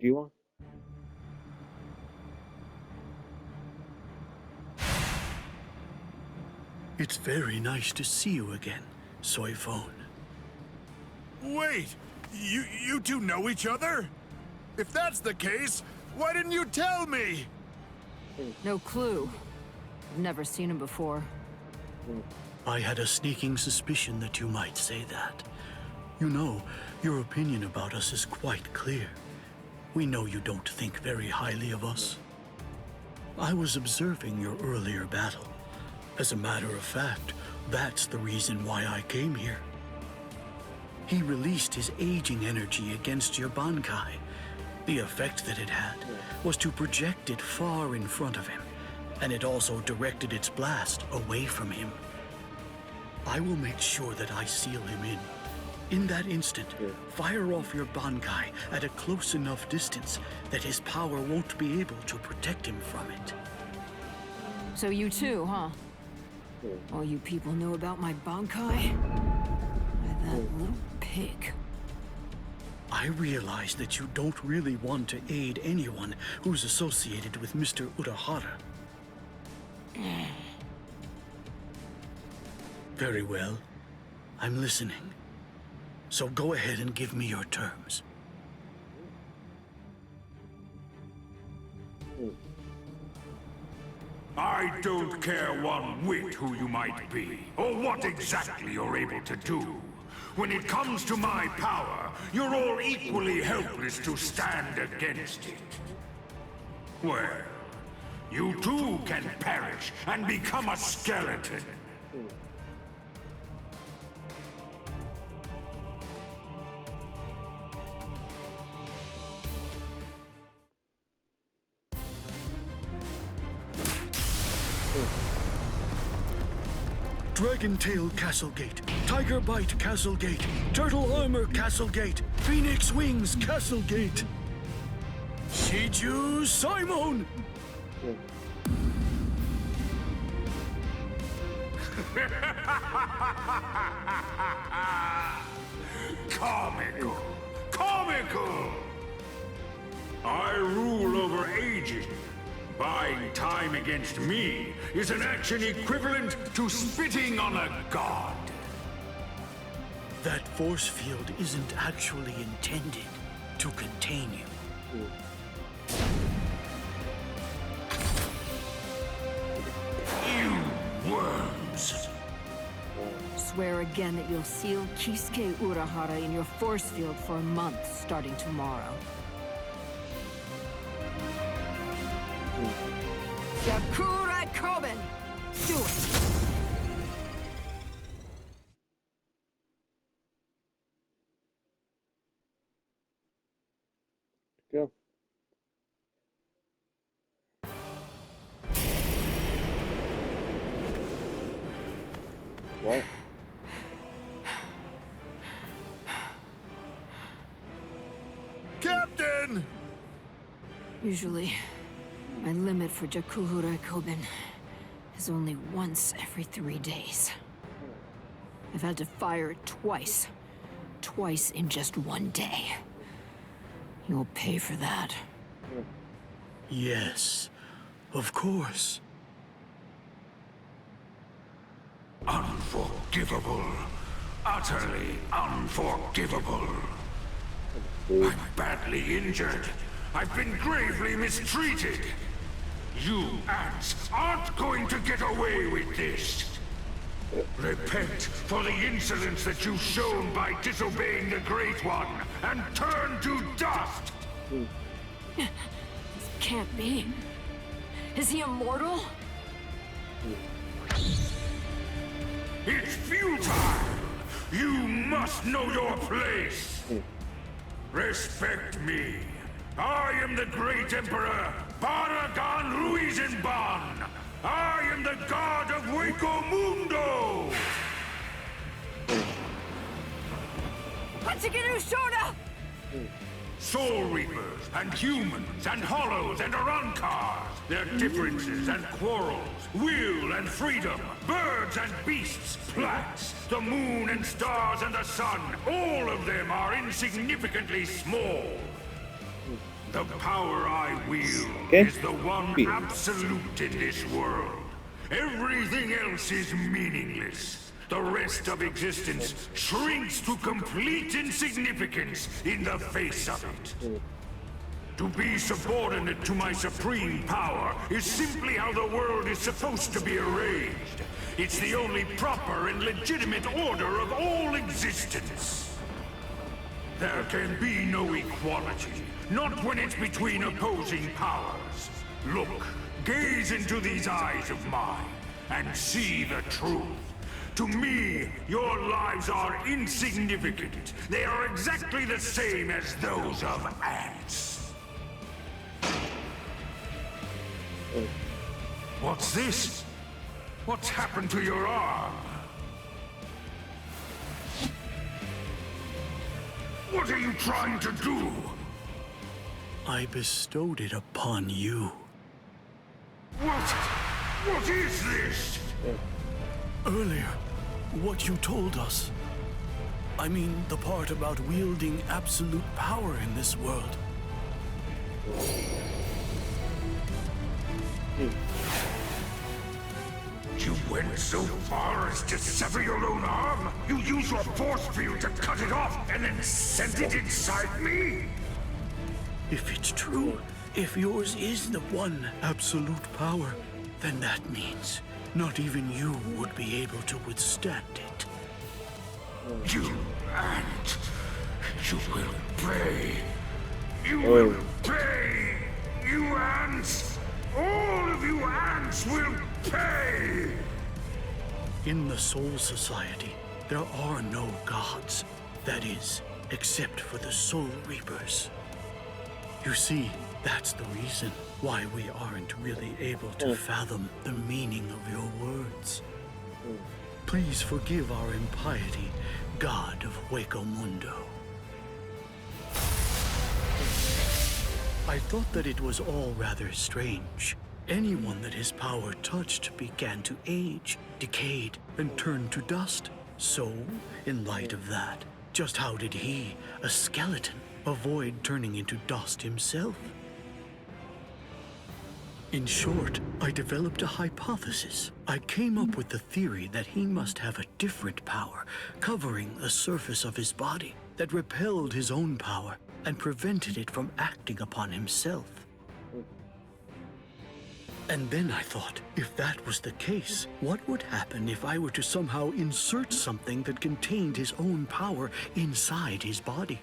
Do you want? It's very nice to see you again, Soy Phone. Wait! You two know each other? If that's the case, why didn't you tell me? No clue. I've never seen him before. I had a sneaking suspicion that you might say that. You know, your opinion about us is quite clear. We know you don't think very highly of us. I was observing your earlier battle. As a matter of fact, that's the reason why I came here. He released his aging energy against your Bankai. The effect that it had was to project it far in front of him, and it also directed its blast away from him. I will make sure that I seal him in. In that instant, fire off your Bankai at a close enough distance that his power won't be able to protect him from it. So you too, huh? All you people know about my Bankai? Why, that little pig. I realize that you don't really want to aid anyone who's associated with Mr. Urahara. Very well. I'm listening. So go ahead and give me your terms. I don't care one whit who you might be, or what exactly you're able to do. When it comes to my power, you're all equally helpless to stand against it. Well, you too can perish and become a skeleton. Dragon Tail Castlegate, Tiger Bite Castlegate, Turtle Armor Castlegate, Phoenix Wings Castlegate. Shiju Simon! Comical! Comical! I rule over aging. Buying time against me is an action equivalent to spitting on a god. That force field isn't actually intended to contain you. You worms! Swear again that you'll seal Kisuke Urahara in your force field for a month starting tomorrow. Yakura Koben! Do it! Go. What? Captain! Usually, my limit for Jakura Koben is only once every 3 days. I've had to fire it twice. Twice in just 1 day. You'll pay for that. Yes, of course. Unforgivable. Utterly unforgivable. I'm badly injured. I've been gravely mistreated. You ants aren't going to get away with this. Repent for the insolence that you've shown by disobeying the Great One, and turn to dust! This can't be. Is he immortal? It's futile! You must know your place! Respect me. I am the great Emperor, Baragan Ruizenban! I am the god of Hueco Mundo! Hachigeru Shoda! Soul Reapers, and humans, and hollows, and Arankars, their differences and quarrels, will and freedom, birds and beasts, plants, the moon and stars and the sun, all of them are insignificantly small. The power I wield Okay. is the one Be. absolute in this world. Everything else is meaningless. The rest of existence shrinks to complete insignificance in the face of it. To be subordinate to my supreme power is simply how the world is supposed to be arranged. It's the only proper and legitimate order of all existence. There can be no equality, not when it's between opposing powers. Look, gaze into these eyes of mine, and see the truth. To me, your lives are insignificant. They are exactly the same as those of ants. What's this? What's happened to your arm? What are you trying to do? I bestowed it upon you. What is this? Earlier, what you told us. I mean, the part about wielding absolute power in this world. You went so far as to sever your own arm? You used your force field to cut it off and then sent it inside me? If it's true, if yours is the one absolute power, then that means not even you would be able to withstand it. You ant. You will pay. You will pay. You ants. All of you ants will pay. In the Soul Society, there are no gods. That is, except for the Soul Reapers. You see, that's the reason why we aren't really able to fathom the meaning of your words. Please forgive our impiety, God of Hueco Mundo. I thought that it was all rather strange. Anyone that his power touched began to age, decayed, and turned to dust. So, in light of that, just how did he, a skeleton, avoid turning into dust himself? In short, I developed a hypothesis. I came up with the theory that he must have a different power, covering the surface of his body, that repelled his own power and prevented it from acting upon himself. And then I thought, if that was the case, what would happen if I were to somehow insert something that contained his own power inside his body?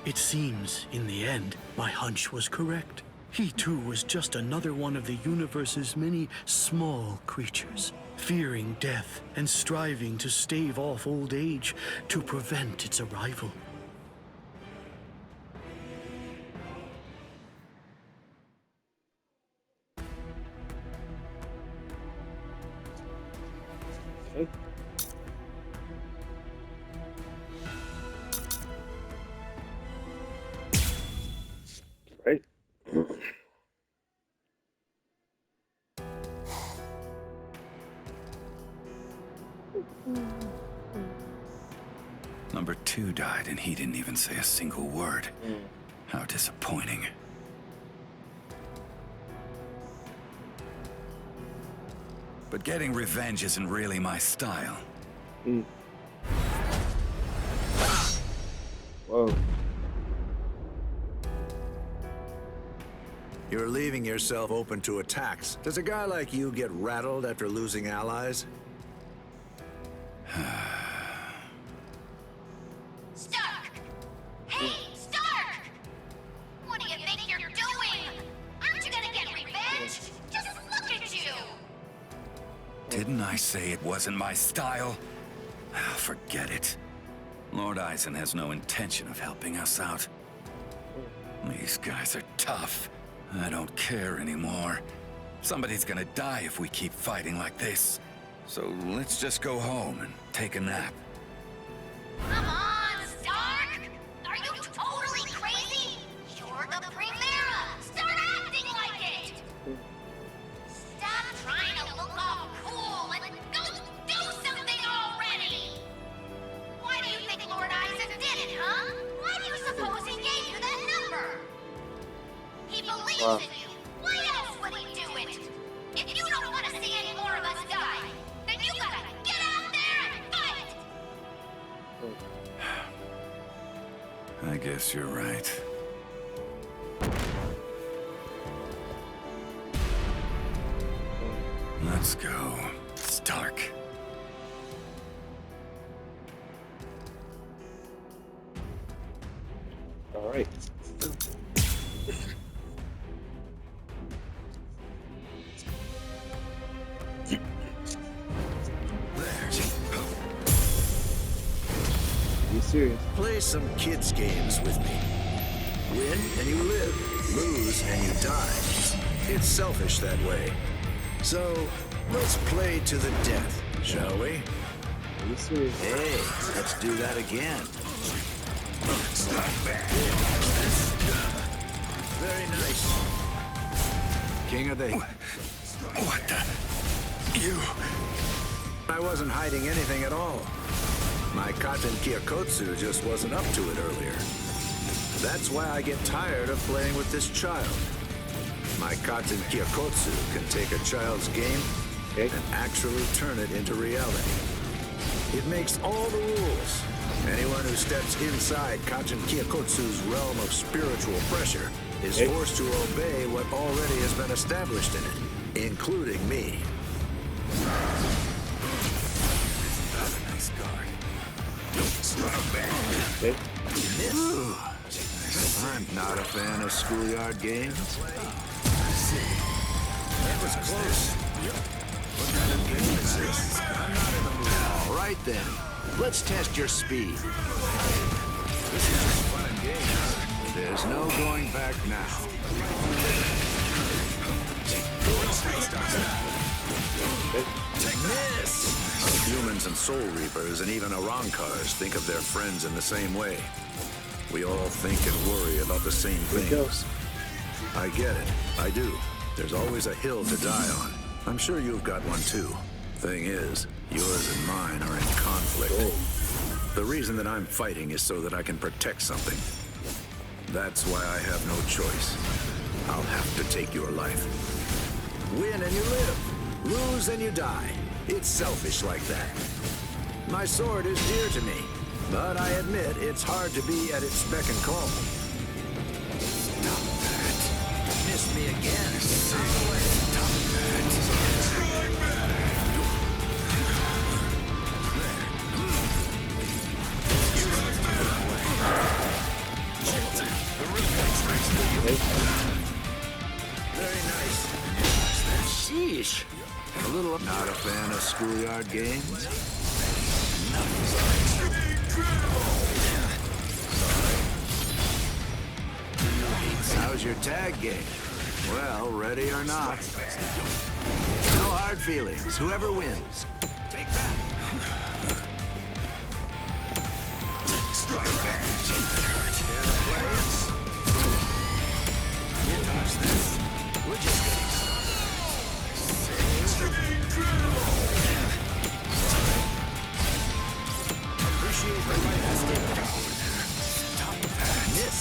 It seems, in the end, my hunch was correct. He too was just another one of the universe's many small creatures, fearing death and striving to stave off old age to prevent its arrival. Okay. Right. Number 2 died and he didn't even say a single word. How disappointing. But getting revenge isn't really my style. Whoa. You're leaving yourself open to attacks. Does a guy like you get rattled after losing allies? Stark! Hey, Stark! What do you think you're doing? Aren't you gonna get revenge? Just look at you! Didn't I say it wasn't my style? Forget it. Lord Eisen has no intention of helping us out. These guys are tough. I don't care anymore. Somebody's gonna die if we keep fighting like this. So let's just go home and take a nap. Come on, Stark! Are you totally crazy? You're the Primera! Start acting like it! Stop trying to look all cool and go do something already! Why believes in you. Why else would he do it? If you don't want to see any more of us die, then you gotta get out there and fight! I guess you're right. Let's go. It's dark. All right. Are you serious? Play some kids' games with me. Win and you live. Lose and you die. It's selfish that way. So, let's play to the death, shall we? Are you serious? Hey, let's do that again. Very nice. King of the... What the... You... I wasn't hiding anything at all. My Katen Kyokotsu just wasn't up to it earlier. That's why I get tired of playing with this child. My Katen Kyokotsu can take a child's game and actually turn it into reality. It makes all the rules. Anyone who steps inside Katen Kyokotsu's realm of spiritual pressure is forced to obey what already has been established in it, including me. Nice guard. Okay. I'm not a fan of schoolyard games. That was close. What kind of game is this? I'm not in the mood. All right then, let's test your speed. This is just fun and games. There's no going back now. Miss! Humans and Soul Reapers and even Arankars think of their friends in the same way. We all think and worry about the same things. I get it. I do. There's always a hill to die on. I'm sure you've got one too. Thing is, yours and mine are in conflict. The reason that I'm fighting is so that I can protect something. That's why I have no choice. I'll have to take your life. Win and you live. Lose and you die. It's selfish like that. My sword is dear to me, but I admit it's hard to be at its beck and call. Stop that. Miss me again. Stop that. Very nice. Sheesh. A little... Not a fan of schoolyard games? How's your tag game? Well, ready or not. No hard feelings. Whoever wins. Take that. Strike back. We'll dodge this. We're just getting appreciate the right escape. Stop that. Miss.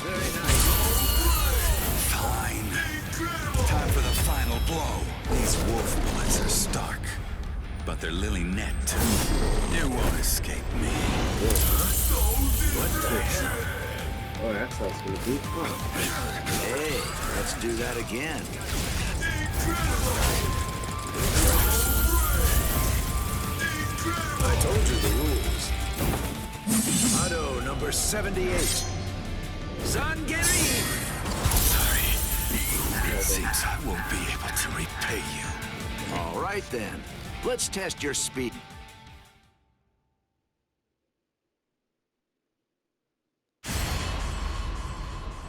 Very nice. Fine. Time for the final blow. These wolf bullets are stark, but they're lily necked. You won't escape me. What the hell? Oh, that's how it's gonna be. Hey, let's do that again. I told you the rules. Auto number 78. Zangerin! Sorry. It seems I won't be able to repay you. All right then. Let's test your speed.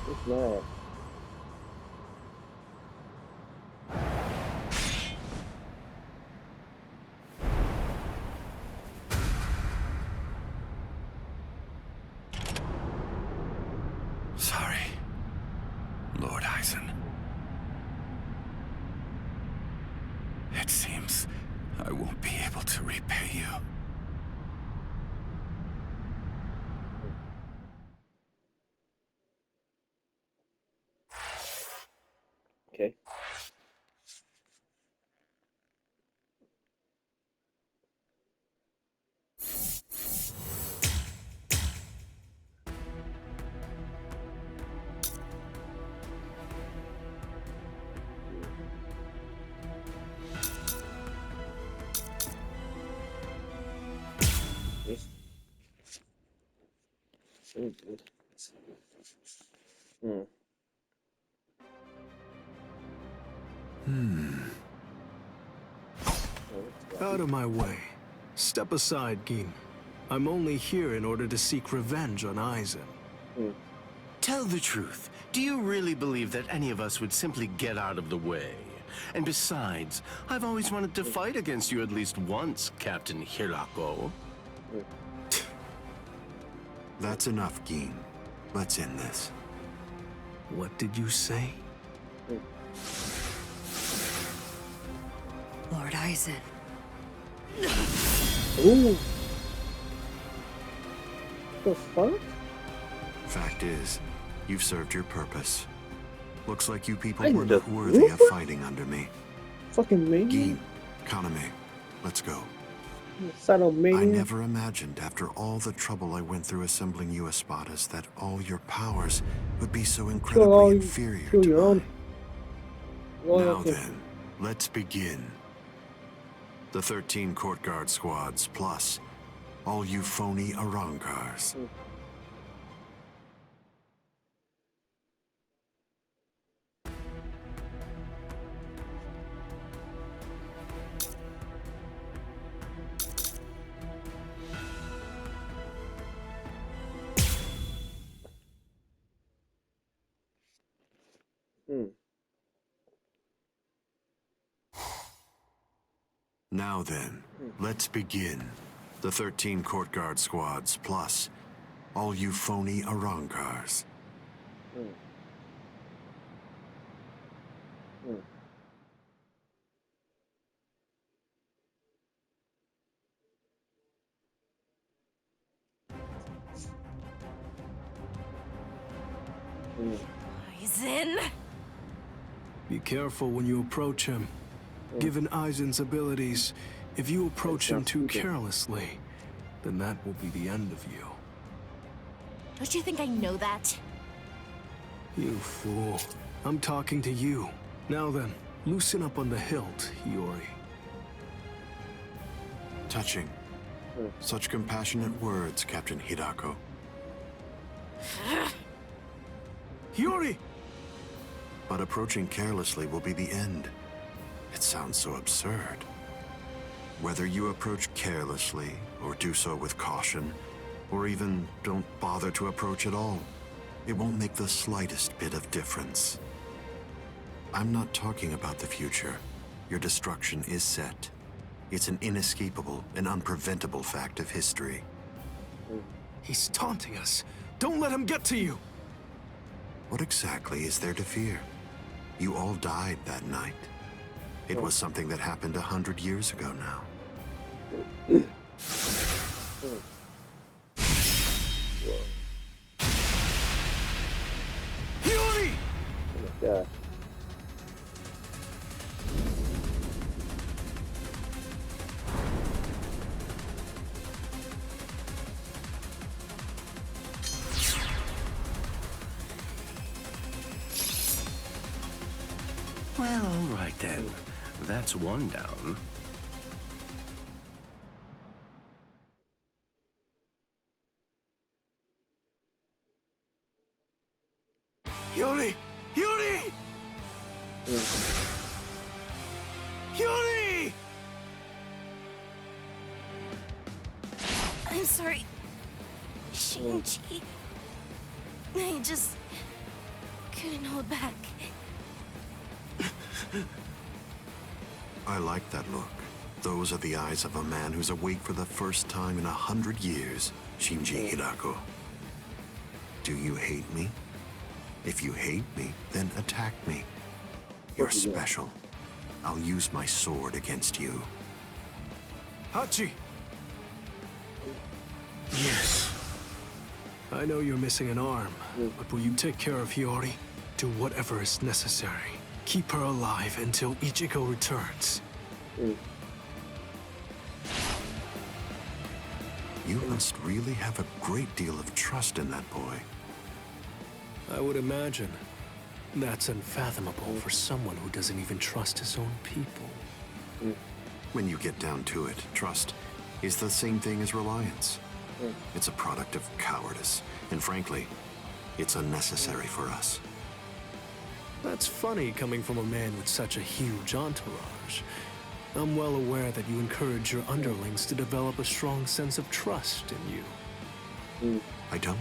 What's that? Sorry, Lord Eisen. It seems I won't be able to repay you. Okay. Yes. So good. Out of my way. Step aside, Gin. I'm only here in order to seek revenge on Eisen. Tell the truth. Do you really believe that any of us would simply get out of the way? And besides, I've always wanted to fight against you at least once, Captain Hirako. That's enough, Gin. Let's end this. What did you say? Lord Eisen. Ooh. The fuck? Fact is, you've served your purpose. Looks like you people I were the not worthy of roofer? fighting under me. Fucking maniac. Gin, Kaname, let's go. Son of I maniac. never imagined, after all the trouble I went through assembling you Espadas, that all your powers would be so incredibly inferior kill to your own. mine. Now Loyalty. then, let's begin. The 13 court guard squads, plus all you phony Arankars. Now then, let's begin. The 13 court guard squads, plus all you phony Arankars. Eisen? Be careful when you approach him. Given Eisen's abilities, if you approach him too carelessly, then that will be the end of you. Don't you think I know that? You fool. I'm talking to you. Now then, loosen up on the hilt, Hiyori. Touching. Such compassionate words, Captain Hirako. Hiyori! But approaching carelessly will be the end. It sounds so absurd. Whether you approach carelessly, or do so with caution, or even don't bother to approach at all, it won't make the slightest bit of difference. I'm not talking about the future. Your destruction is set. It's an inescapable and unpreventable fact of history. He's taunting us. Don't let him get to you! What exactly is there to fear? You all died that night. It was something that happened 100 years ago now. Hiyori! Oh my god. Well, all right then. That's one down. Hiyori! Hiyori! Hiyori! I'm sorry, Shinji. I just couldn't hold back. I like that look. Those are the eyes of a man who's awake for the first time in 100 years, Shinji Hirako. Do you hate me? If you hate me, then attack me. You're special. I'll use my sword against you. Hachi! Yes. I know you're missing an arm, but will you take care of Hiyori? Do whatever is necessary. Keep her alive until Ichigo returns. You must really have a great deal of trust in that boy. I would imagine. That's unfathomable for someone who doesn't even trust his own people. When you get down to it, trust is the same thing as reliance. It's a product of cowardice, and frankly, it's unnecessary for us. That's funny coming from a man with such a huge entourage. I'm well aware that you encourage your underlings to develop a strong sense of trust in you. I don't.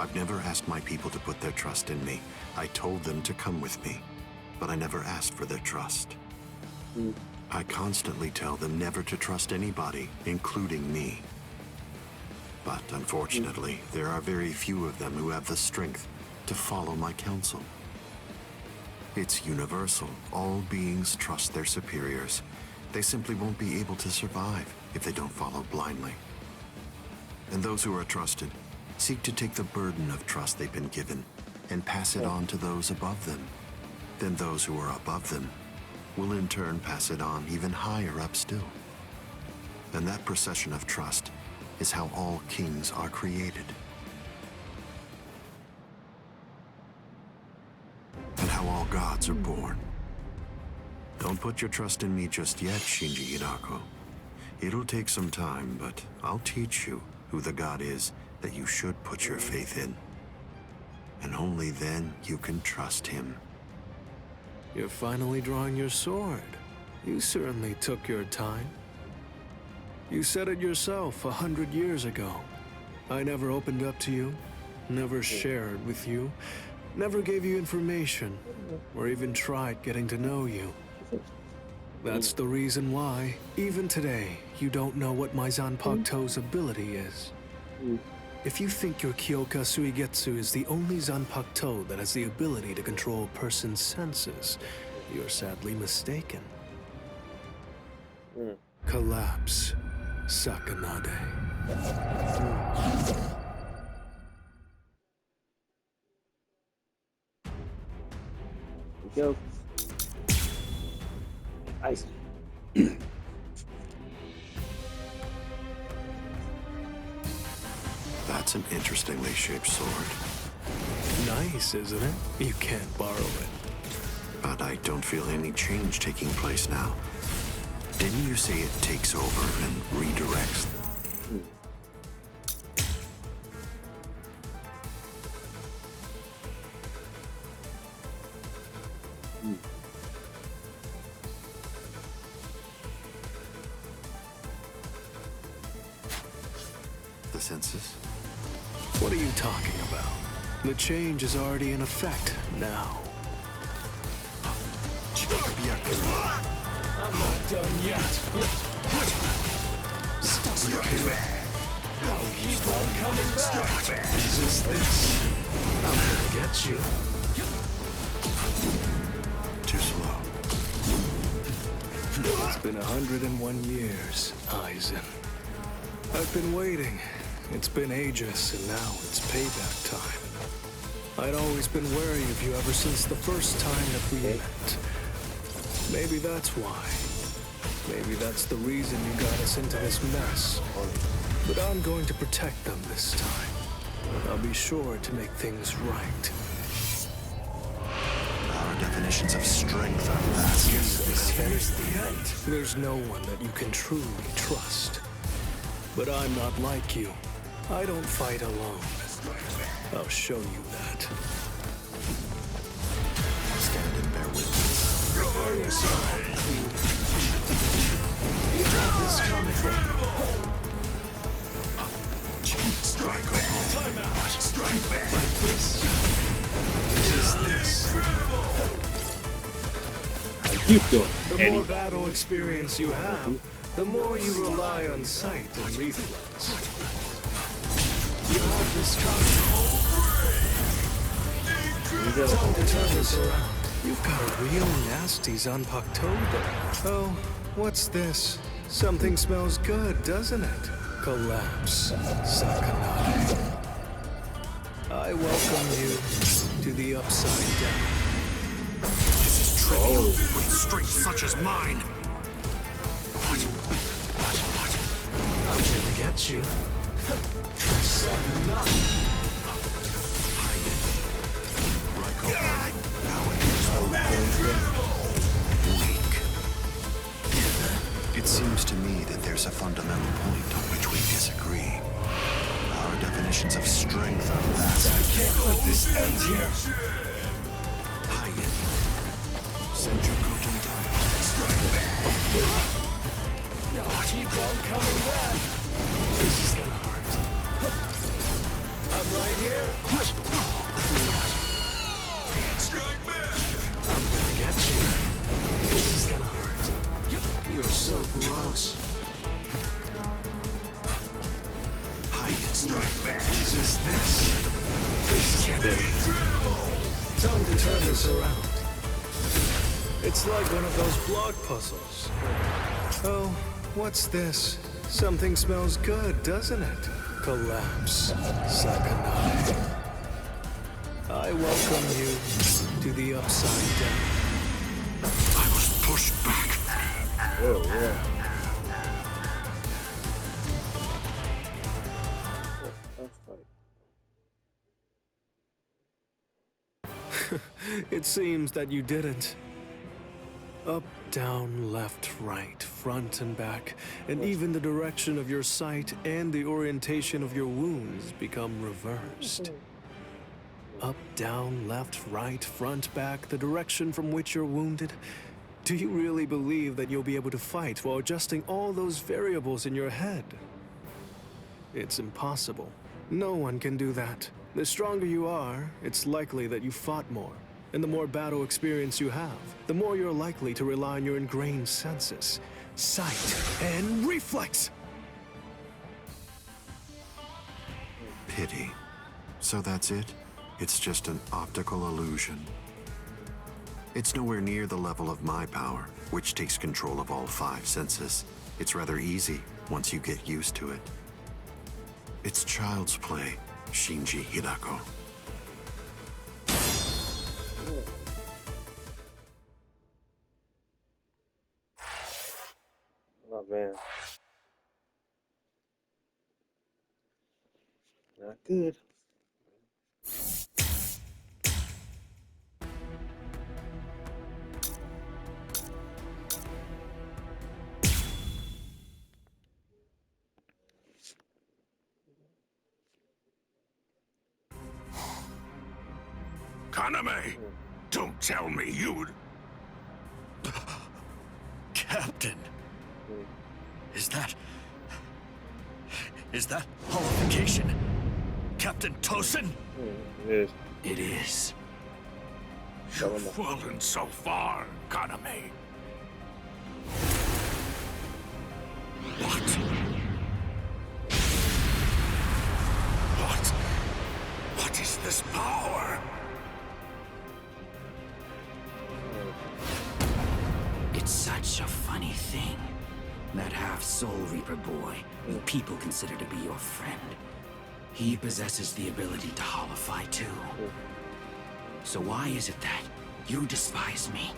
I've never asked my people to put their trust in me. I told them to come with me, but I never asked for their trust. I constantly tell them never to trust anybody, including me. But unfortunately, there are very few of them who have the strength to follow my counsel. It's universal. All beings trust their superiors. They simply won't be able to survive if they don't follow blindly. And those who are trusted seek to take the burden of trust they've been given and pass it on to those above them. Then those who are above them will in turn pass it on even higher up still. And that procession of trust is how all kings are created. And how all gods are born. Don't put your trust in me just yet, Shinji Hirako. It'll take some time, but I'll teach you who the god is that you should put your faith in. And only then you can trust him. You're finally drawing your sword. You certainly took your time. You said it yourself 100 years ago. I never opened up to you, never shared with you, never gave you information, or even tried getting to know you. That's the reason why, even today, you don't know what my Zanpakuto's ability is. If you think your Kyoka Suigetsu is the only Zanpakuto that has the ability to control a person's senses, you're sadly mistaken. Collapse, Sakanade. Go. Ice. That's an interestingly shaped sword. Nice, isn't it? You can't borrow it. But I don't feel any change taking place now. Didn't you say it takes over and redirects? The senses? What are you talking about? The change is already in effect now. I'm not done yet. Stop it. I'll keep on coming back. Resist this. I'm gonna get you. Too slow. It's been 101 years, Aizen. I've been waiting. It's been ages, and now it's payback time. I'd always been wary of you ever since the first time that we met. Maybe that's why. Maybe that's the reason you got us into this mess. But I'm going to protect them this time. I'll be sure to make things right. Our definitions of strength are vastly different. There's no one that you can truly trust. But I'm not like you. I don't fight alone. I'll show you that. Stand and bear witness. You have this coming. Strike home. Climax. Strike back. Like this. Just this. Keep going. The more battle experience you have, the more you rely on sight and reflex. You have this coming. Time to turn this around. You've got a real nasty Zanpakuto there. Oh, what's this? Something smells good, doesn't it? Collapse, Sakanade. I welcome you to the Upside Down. This is trivial with strength such as mine. I'm gonna get you. Weak. It seems to me that there's a fundamental point on which we disagree. Our definitions of strength are vast. I can't let this end here. Hagen. Send your Goten down. Keep on coming back. This is gonna hurt. I'm right here. I'm gonna get you. This is gonna hurt. You're so gross. Hagen, strike back. Just this. This can't be. Time to turn this around. It's like one of those block puzzles. Oh, what's this? Something smells good, doesn't it? Collapse. Sakanai. I welcome you to the upside down. I was pushed back. Oh, yeah. It seems that you didn't. Up, down, left, right, front and back, and even the direction of your sight and the orientation of your wounds become reversed. Up, down, left, right, front, back, the direction from which you're wounded. Do you really believe that you'll be able to fight while adjusting all those variables in your head? It's impossible. No one can do that. The stronger you are, it's likely that you fought more. And the more battle experience you have, the more you're likely to rely on your ingrained senses, sight, and reflex. Pity. So that's it? It's just an optical illusion. It's nowhere near the level of my power, which takes control of all 5 senses. It's rather easy once you get used to it. It's child's play, Shinji Hidako. Oh man. Not good. Kaname, don't tell me you'd... Captain. Is that holification? Captain Tosin? Yes. It is. You've fallen so far, Kaname. What is this power? It's such a funny thing. That half-Soul Reaper boy, who people consider to be your friend. He possesses the ability to holify too. So why is it that you despise me,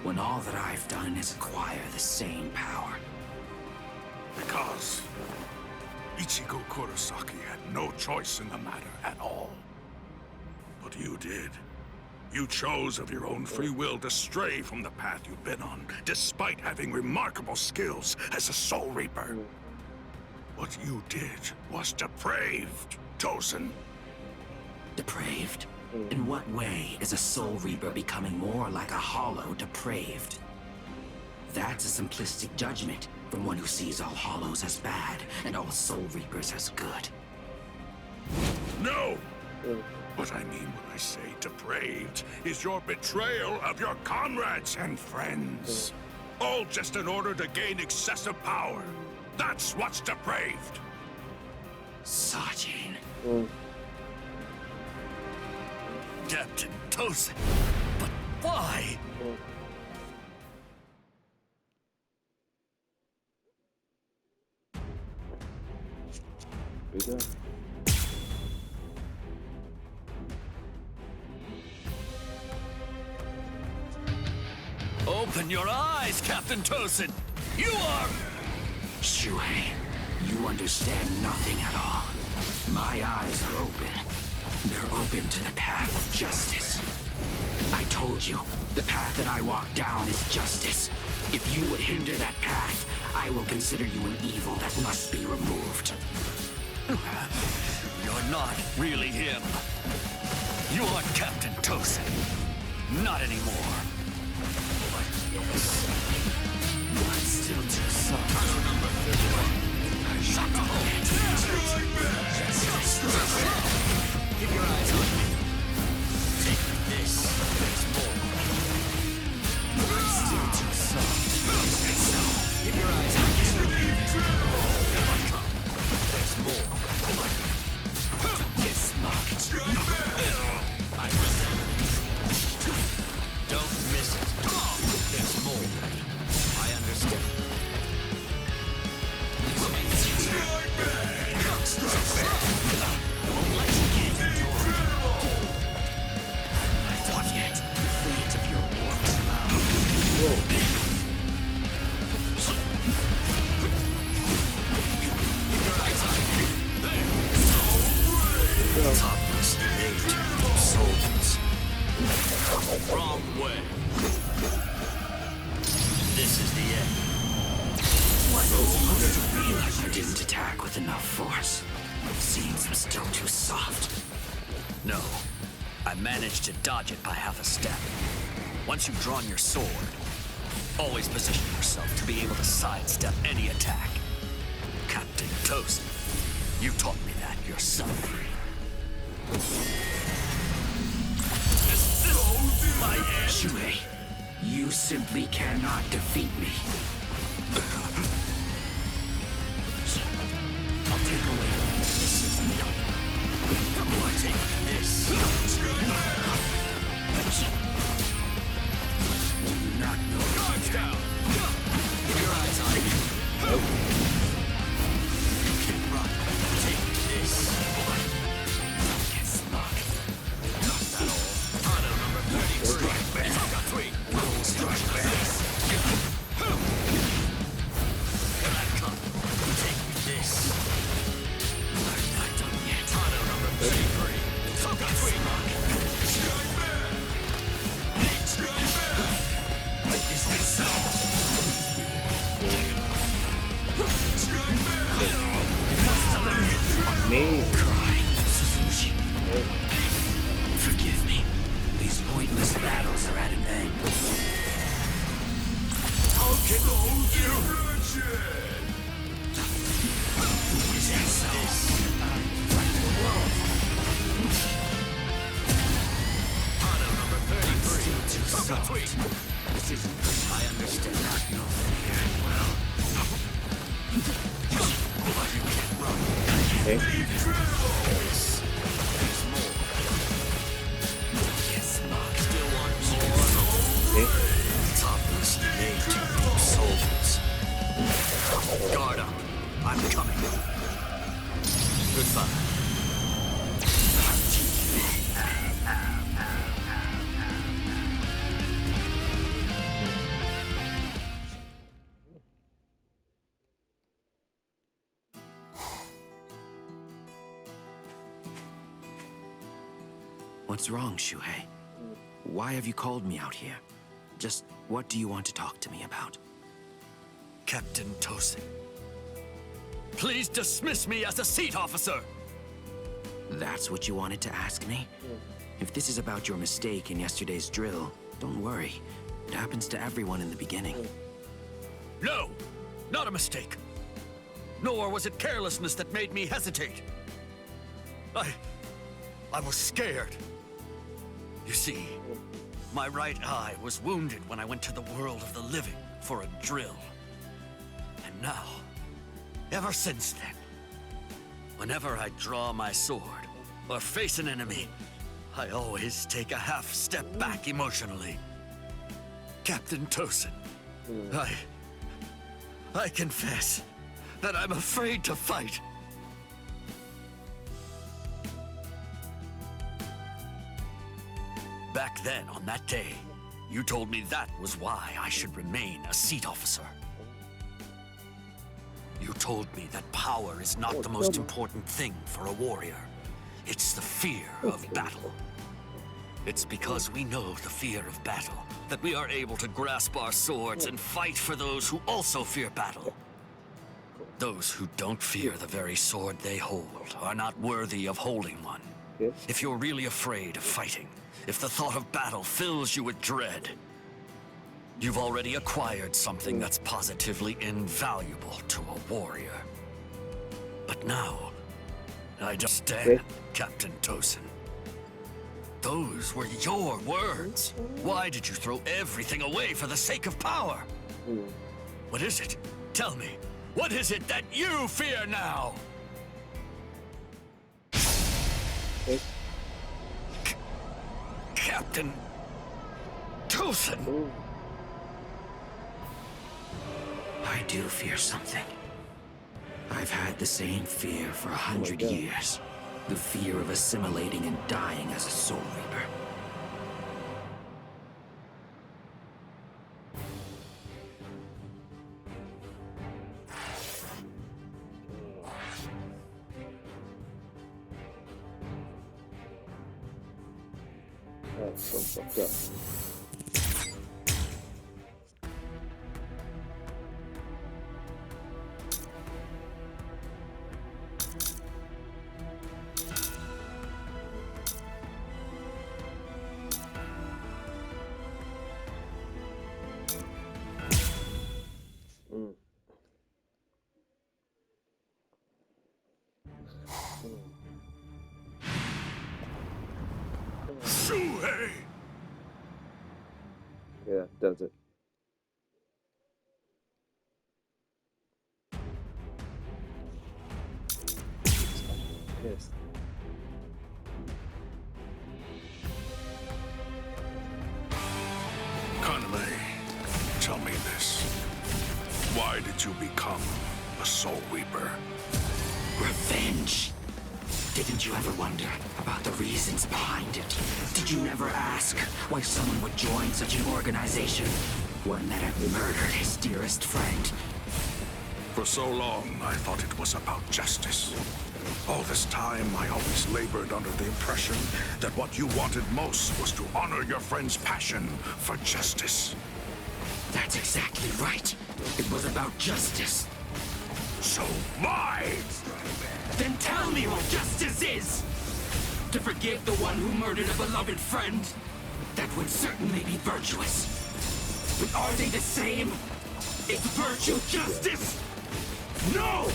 when all that I've done is acquire the same power? Because Ichigo Kurosaki had no choice in the matter at all. But you did. You chose of your own free will to stray from the path you've been on, despite having remarkable skills as a Soul Reaper. What you did was depraved, Tosin. Depraved? In what way is a Soul Reaper becoming more like a Hollow depraved? That's a simplistic judgment from one who sees all Hollows as bad and all Soul Reapers as good. No! What I mean when I say depraved is your betrayal of your comrades and friends. All just in order to gain excessive power. That's what's depraved. Sajin. Captain Tosin. But why? We go. Open your eyes, Captain Tosin! You are... Shuhei, you understand nothing at all. My eyes are open. They're open to the path of justice. I told you, the path that I walk down is justice. If you would hinder that path, I will consider you an evil that must be removed. You're not really him. You aren't Captain Tosin. Not anymore. But yes, I'm still too soft. Keep your eyes on me. Take this. There's more. I'm still too soft. Keep your eyes on me. There's more. Yes, Mark. I don't miss it. There's more. I understand. Not yet. The fate of your warped mouth. Topless naked souls. Wrong way. This is the end. What supposed to be like you didn't attack with enough force? Seems I'm still too soft. No. I managed to dodge it by half a step. Once you've drawn your sword, always position yourself to be able to sidestep any attack. Captain Toast, you taught me that yourself. Is this my end? Shuhei, you simply cannot defeat me. I'll take away this is me. Or take this. Do you not know? Guards down! Keep your eyes on me. You can run. Take this. Yes, Mark. Not that all. Honor number 33. Got 3. Strike back. Here I come. Take this. I'm not done yet. Honor number 33. Got 3. Is this so? Me. Cry, Suzushi. Forgive me. These pointless battles are at an end. How can you? Is that so? Honor number 33. Too soft. This isn't. I understand. No fear. Well. But you can't run. Okay. There's more. Yes, Mark. Still want more? Okay. Topless naked souls. Guard up. I'm coming. Goodbye. What's wrong, Shuhei? Why have you called me out here? Just what do you want to talk to me about? Captain Tosin, please dismiss me as a seat officer! That's what you wanted to ask me? If this is about your mistake in yesterday's drill, don't worry. It happens to everyone in the beginning. No! Not a mistake! Nor was it carelessness that made me hesitate. I was scared. You see, my right eye was wounded when I went to the world of the living for a drill. And now, ever since then, whenever I draw my sword or face an enemy, I always take a half step back emotionally. Captain Tosin, I confess that I'm afraid to fight. Back then, on that day, You told me that was why I should remain a seat officer. You told me that power is not the most important thing for a warrior. It's the fear of battle. It's because we know the fear of battle that we are able to grasp our swords and fight for those who also fear battle. Those who don't fear the very sword they hold are not worthy of holding one. If you're really afraid of fighting, if the thought of battle fills you with dread, you've already acquired something that's positively invaluable to a warrior. But now, I understand, Captain Tosin. Those were your words. Why did you throw everything away for the sake of power? What is it? Tell me. What is it that you fear now? Captain Tosin. I do fear something. I've had the same fear for 100 years. The fear of assimilating and dying as a Soul Reaper. That's so fucked up. Yeah, does it. Yes. Conley, tell me this. Why did you become a Soul Reaper? Revenge. Didn't you ever wonder about the reasons behind it? Did you never ask why someone would join such an organization? One that had murdered his dearest friend. For so long, I thought it was about justice. All this time, I always labored under the impression that what you wanted most was to honor your friend's passion for justice. That's exactly right. It was about justice. So why? Then tell me what justice is! To forgive the one who murdered a beloved friend? That would certainly be virtuous. But are they the same? Is virtue justice? No!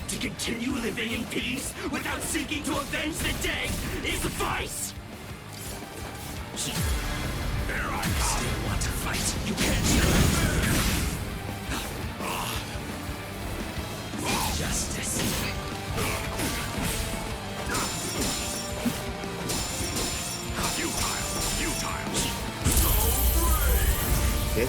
To continue living in peace without seeking to avenge the dead is vice! There I still want to fight. You can't. Justice. Futile. Okay.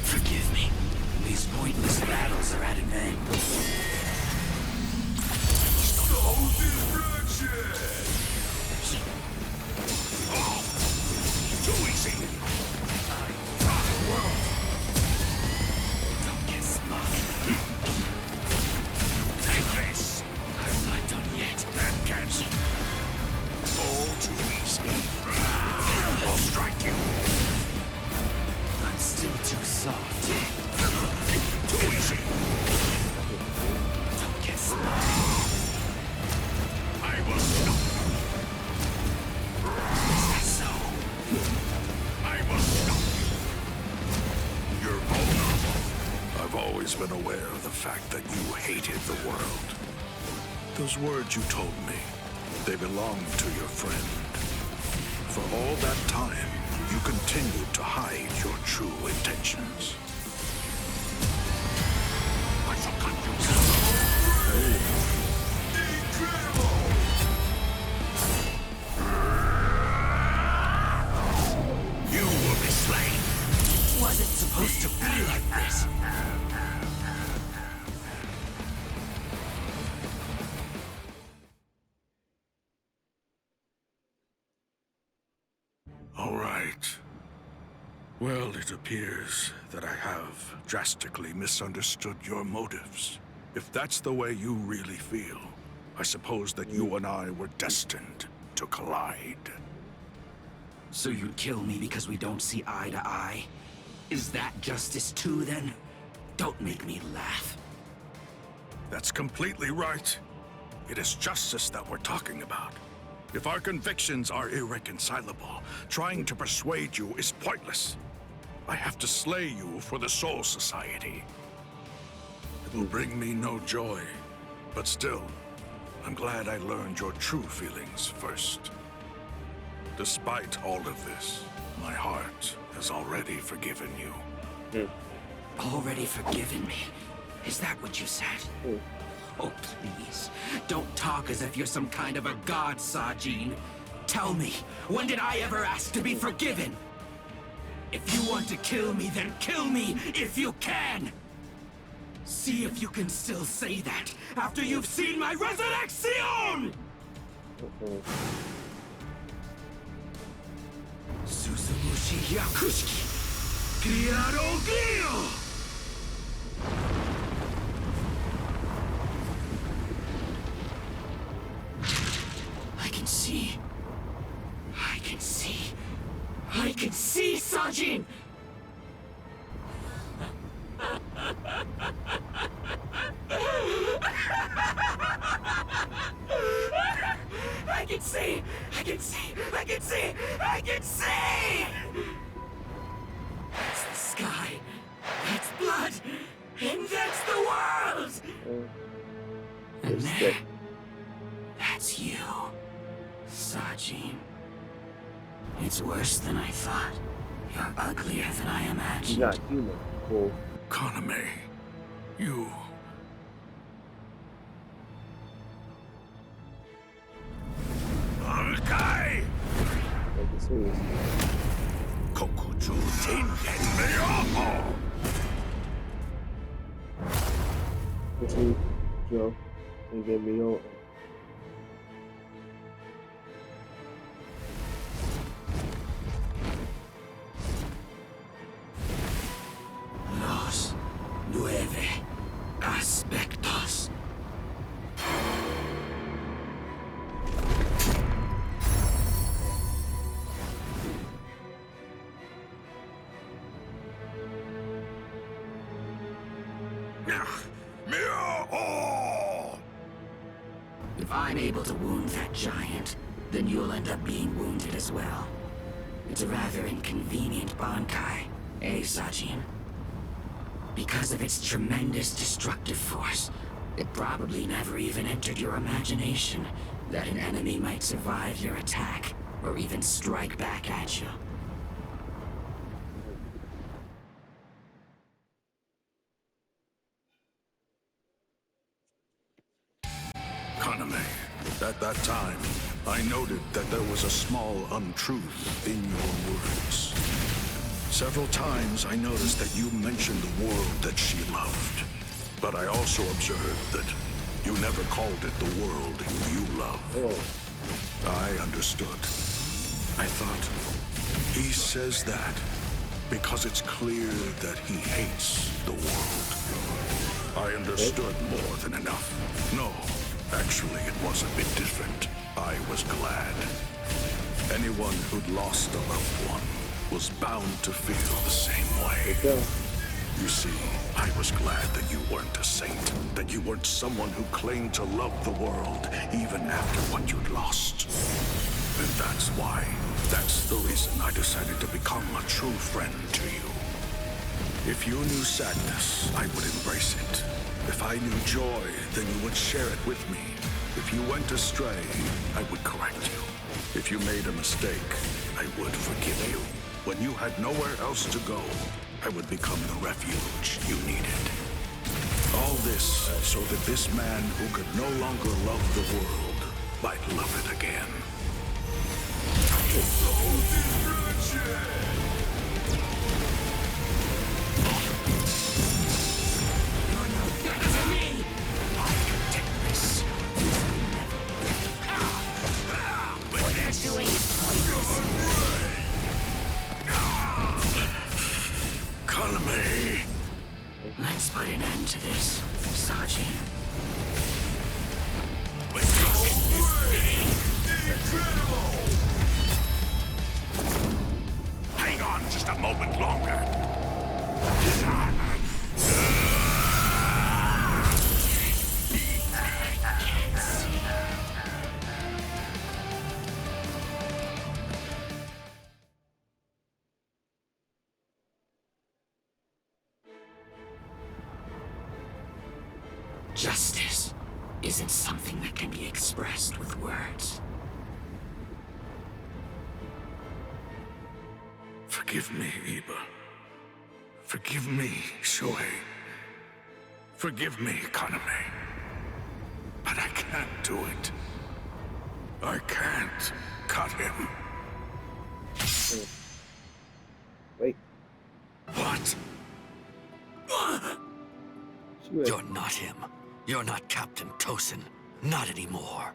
Forgive me. These pointless battles are at an end. Too easy. Don't get smart. Take this. I'm not done yet. That can't. All too easy. I'll strike you. I'm still too soft. Too easy. Don't get smart. I will stop. Is that so? I will stop. You're vulnerable. I've always been aware of the fact that you hated the world. Those words you told me, they belonged to your friend. For all that time, you continued to hide your true intentions. right. Well, it appears that I have drastically misunderstood your motives. If that's the way you really feel, I suppose that you and I were destined to collide. So you'd kill me because we don't see eye to eye? Is that justice too, then? Don't make me laugh. That's completely right. It is justice that we're talking about. If our convictions are irreconcilable, trying to persuade you is pointless. I have to slay you for the Soul Society. It will bring me no joy, but still, I'm glad I learned your true feelings first. Despite all of this, my heart has already forgiven you. Already forgiven me? Is that what you said? Oh, please. Don't talk as if you're some kind of a god, Sajin. Tell me, when did I ever ask to be forgiven? If you want to kill me, then kill me if you can! See if you can still say that after you've seen my resurrection! Suzumushi Yakushiki! Kiarogio! I can see, Sajin! I can see! That's the sky, that's blood, and that's the world! And there, that's you, Sajin. It's worse than I thought. You're uglier than I imagined. He's not human. Cool. Kaname, you... Alkai! Take it serious. Kokuju Tengen Pussy, Joe, and get me on. Los 9 aspectos. If I'm able to wound that giant, then you'll end up being wounded as well. It's a rather inconvenient Bankai, eh, Sajin? Because of its tremendous destructive force, it probably never even entered your imagination that an enemy might survive your attack, or even strike back at you. Kaname, at that time, I noted that there was a small untruth in your words. Several times I noticed that you mentioned the world that she loved. But I also observed that you never called it the world you love. I understood. I thought, he says that because it's clear that he hates the world. I understood more than enough. No, actually it was a bit different. I was glad. Anyone who'd lost a loved one was bound to feel the same way. You see, I was glad that you weren't a saint, that you weren't someone who claimed to love the world even after what you'd lost. And that's the reason I decided to become a true friend to you. If you knew sadness, I would embrace it. If I knew joy, then you would share it with me. If you went astray, I would correct you. If you made a mistake, I would forgive you. When you had nowhere else to go, I would become the refuge you needed. All this so that this man who could no longer love the world might love it again. put an end to this, Saji. Hang on just a moment longer. Justice isn't something that can be expressed with words. Forgive me, Iba. Forgive me, Shohei. Forgive me, Kaname. But I can't do it. I can't cut him. Wait. What? You're not him. You're not Captain Tosin. Not anymore.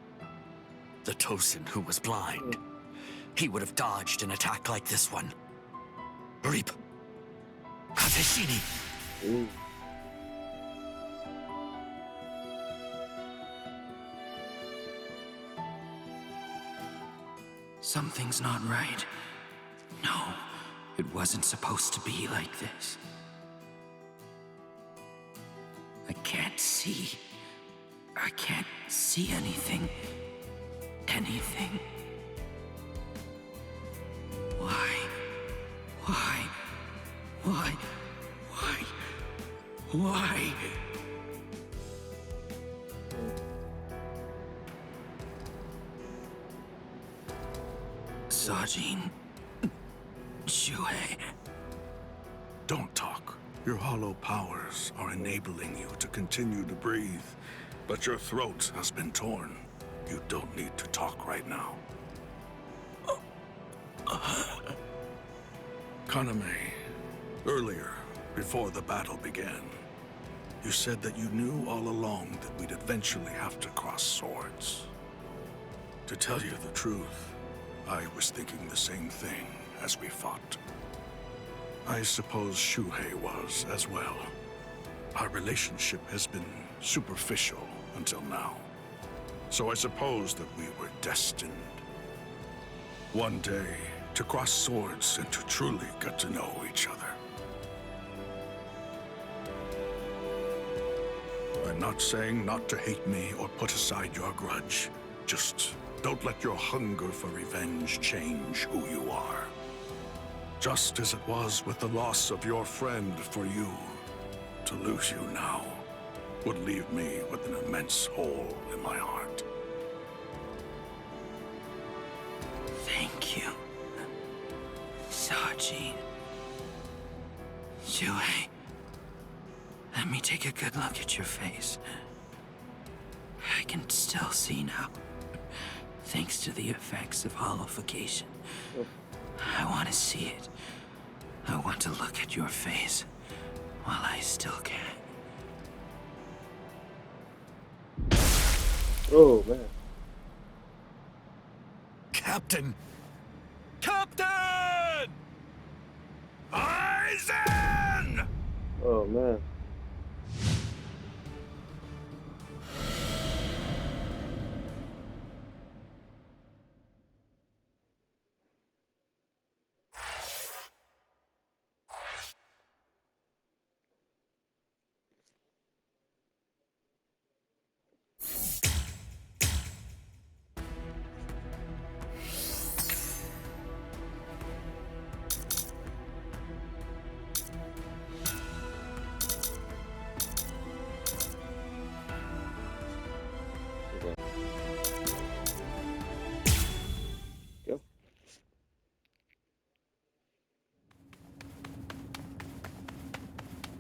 The Tosin who was blind. He would have dodged an attack like this one. Reap. Kateshini. Ooh. Something's not right. No, it wasn't supposed to be like this. I can't see. I can't see anything. Anything. Why? Why? Why? Why? Why? Sajin. Shuhei. Don't talk. Your hollow powers are enabling you to continue to breathe, but your throat has been torn. You don't need to talk right now. Kaname, earlier, before the battle began, you said that you knew all along that we'd eventually have to cross swords. To tell you the truth, I was thinking the same thing as we fought. I suppose Shuhei was as well. Our relationship has been superficial until now. So I suppose that we were destined. One day, to cross swords and to truly get to know each other. I'm not saying not to hate me or put aside your grudge. Just don't let your hunger for revenge change who you are. Just as it was with the loss of your friend for you, to lose you now would leave me with an immense hole in my heart. Thank you, Sajin. Shuhei, let me take a good look at your face. I can still see now, thanks to the effects of hollification. I want to see it. I want to look at your face while I still can. Oh, man. Captain! Captain! Aizen! Oh, man. Go.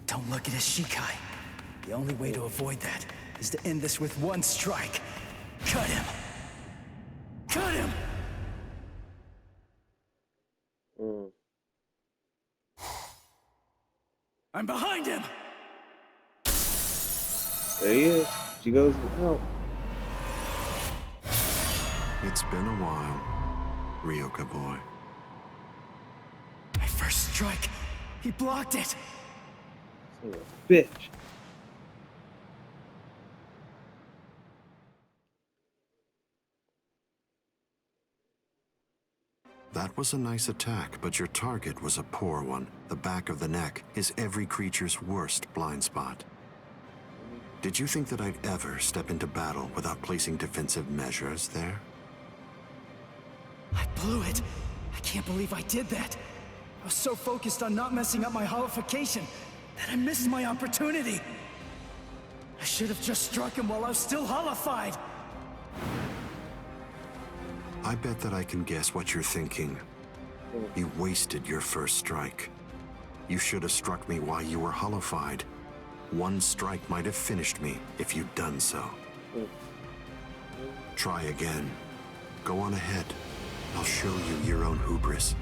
Don't look at his Shikai. The only way to avoid that is to end this with one strike. Cut him! Cut him! I'm behind him! There he is. She goes out. It's been a while, Ryoka boy. My first strike! He blocked it! Son of a bitch. That was a nice attack, but your target was a poor one. The back of the neck is every creature's worst blind spot. Did you think that I'd ever step into battle without placing defensive measures there? I blew it. I can't believe I did that. I was so focused on not messing up my holification that I missed my opportunity. I should have just struck him while I was still holified. I bet that I can guess what you're thinking. You wasted your first strike. You should have struck me while you were holified. One strike might have finished me if you'd done so. Try again. Go on ahead. I'll show you your own hubris.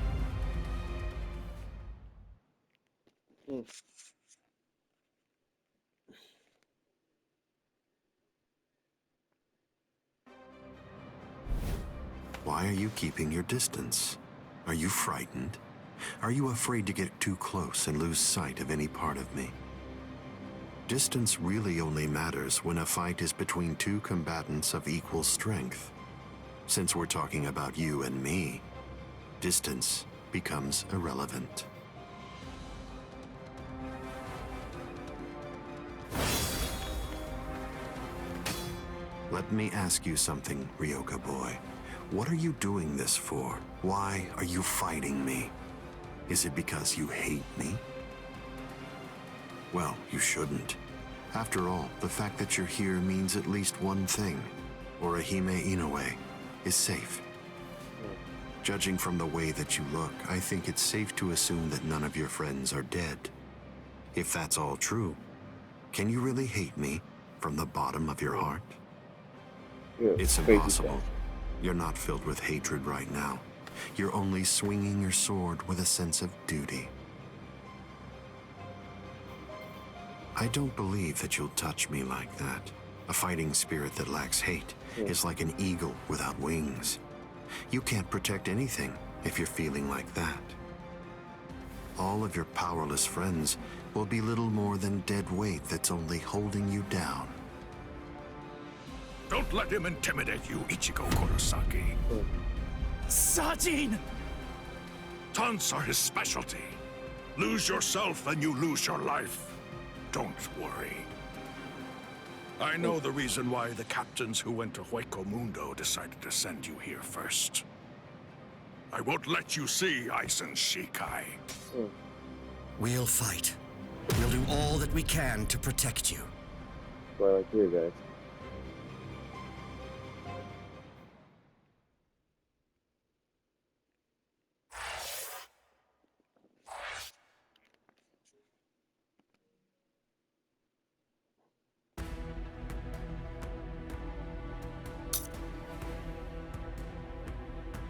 Why are you keeping your distance? Are you frightened? Are you afraid to get too close and lose sight of any part of me? Distance really only matters when a fight is between two combatants of equal strength. Since we're talking about you and me, distance becomes irrelevant. Let me ask you something, Ryoka boy. What are you doing this for? Why are you fighting me? Is it because you hate me? Well, you shouldn't. After all, the fact that you're here means at least one thing. Orihime Inoue is safe. Judging from the way that you look, I think it's safe to assume that none of your friends are dead. If that's all true, can you really hate me from the bottom of your heart? It's impossible. You're not filled with hatred right now. You're only swinging your sword with a sense of duty. I don't believe that you'll touch me like that. A fighting spirit that lacks hate is like an eagle without wings. You can't protect anything if you're feeling like that. All of your powerless friends will be little more than dead weight that's only holding you down. Don't let him intimidate you, Ichigo Kurosaki. Sajin! Taunts are his specialty. Lose yourself and you lose your life. Don't worry. I know the reason why the captains who went to Hueco Mundo decided to send you here first. I won't let you see Aizen Shikai. We'll fight. We'll do all that we can to protect you. Well, like here, guys.